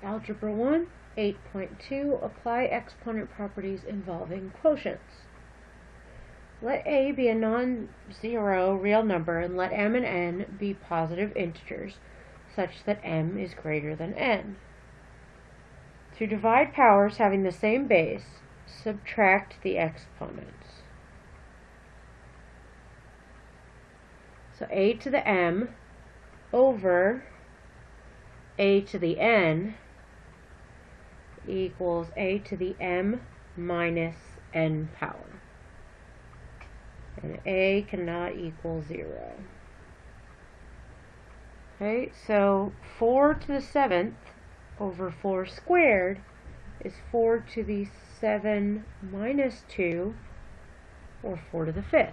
Algebra 1, 8.2, apply exponent properties involving quotients. Let a be a non-zero real number and let m and n be positive integers such that m is greater than n. To divide powers having the same base, subtract the exponents. So a to the m over a to the n equals a to the m minus n power. And a cannot equal 0. Okay, so 4 to the 7th over 4 squared is 4 to the 7 minus 2, or 4 to the 5th.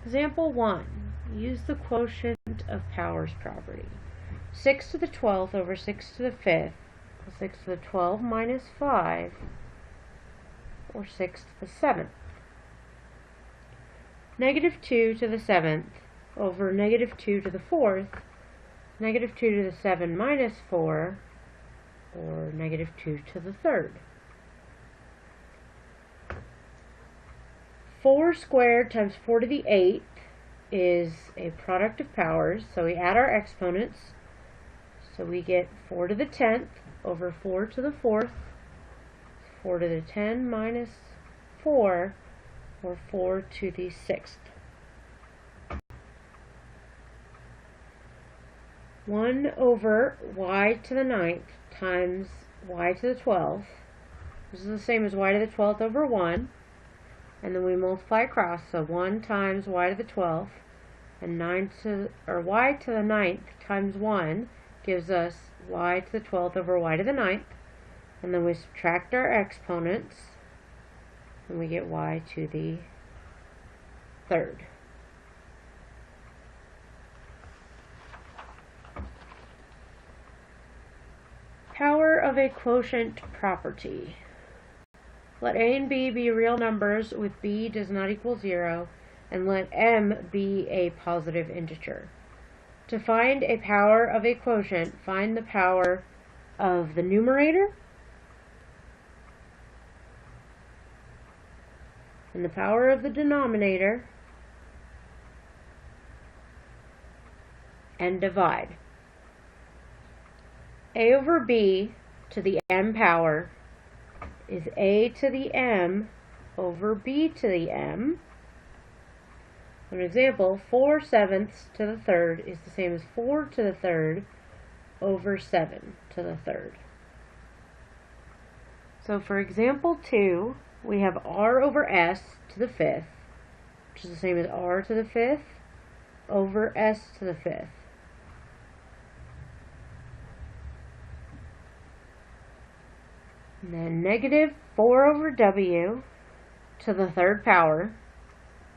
Example 1. Use the quotient of powers property. 6 to the 12th over 6 to the 5th equals 6 to the 12 minus 5, or 6 to the 7th. Negative 2 to the 7th over negative 2 to the 4th, negative 2 to the 7 minus 4, or negative 2 to the 3rd. 4 squared times 4 to the 8th is a product of powers, so we add our exponents. So we get 4 to the 10th over 4 to the 4th, 4 to the 10 minus 4, or 4 to the 6th. 1 over y to the 9th times y to the 12th. This is the same as y to the 12th over 1. And then we multiply across, so 1 times y to the 12th, and y to the 9th times 1 gives us y to the 12th over y to the 9th. And then we subtract our exponents, and we get y to the 3rd. Power of a quotient property. Let a and b be real numbers with b does not equal 0, and let m be a positive integer. To find a power of a quotient, find the power of the numerator and the power of the denominator, and divide. A over b to the m power is a to the m over b to the m. An example, 4 sevenths to the 3rd is the same as 4 to the 3rd over 7 to the 3rd. So for example 2, we have r over s to the 5th, which is the same as r to the 5th over s to the 5th. And then negative 4 over w to the 3rd power.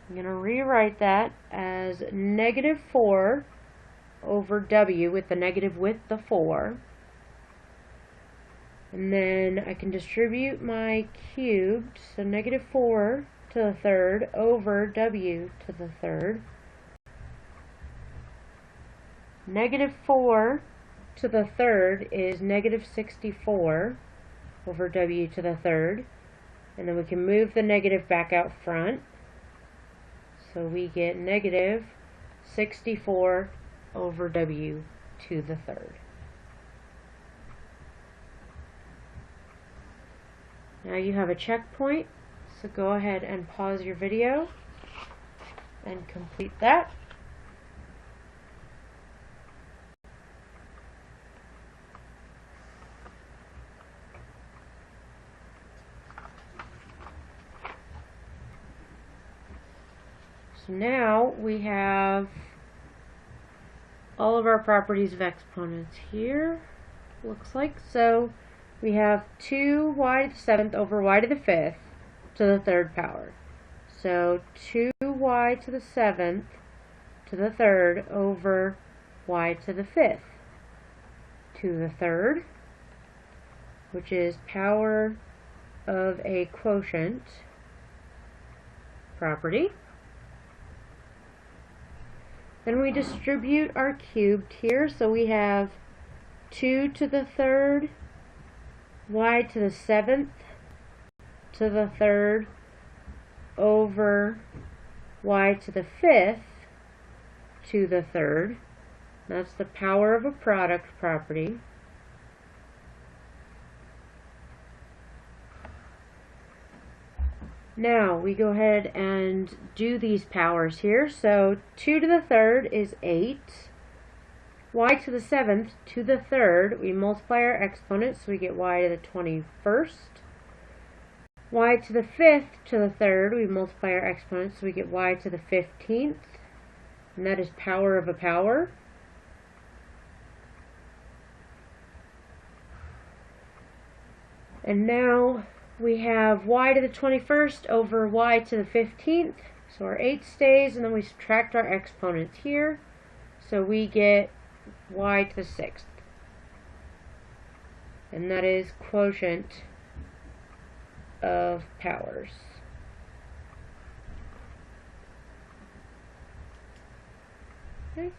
I'm going to rewrite that as negative 4 over w with the negative with the 4. And then I can distribute my cubed, so negative 4 to the 3rd over w to the 3rd. Negative 4 to the 3rd is negative 64 over w to the 3rd. And then we can move the negative back out front. So we get negative 64 over w to the 3rd. Now you have a checkpoint, so go ahead and pause your video and complete that. So now we have all of our properties of exponents here, looks like. So we have 2y to the 7th over y to the 5th to the 3rd power. So 2y to the 7th to the 3rd over y to the 5th to the 3rd, which is power of a quotient property. Then we distribute our cubed here, so we have 2 to the third, y to the 7th to the third over y to the 5th to the third. That's the power of a product property. Now we go ahead and do these powers here. So 2 to the third is 8. Y to the 7th to the third, we multiply our exponent, so we get y to the 21st. Y to the 5th to the third, we multiply our exponent, so we get y to the 15th. And that is power of a power. And now we have y to the 21st over y to the 15th. So our 8 stays, and then we subtract our exponents here. So we get y to the 6th. And that is quotient of powers. Okay.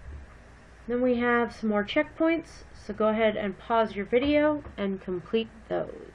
Then we have some more checkpoints, so go ahead and pause your video and complete those.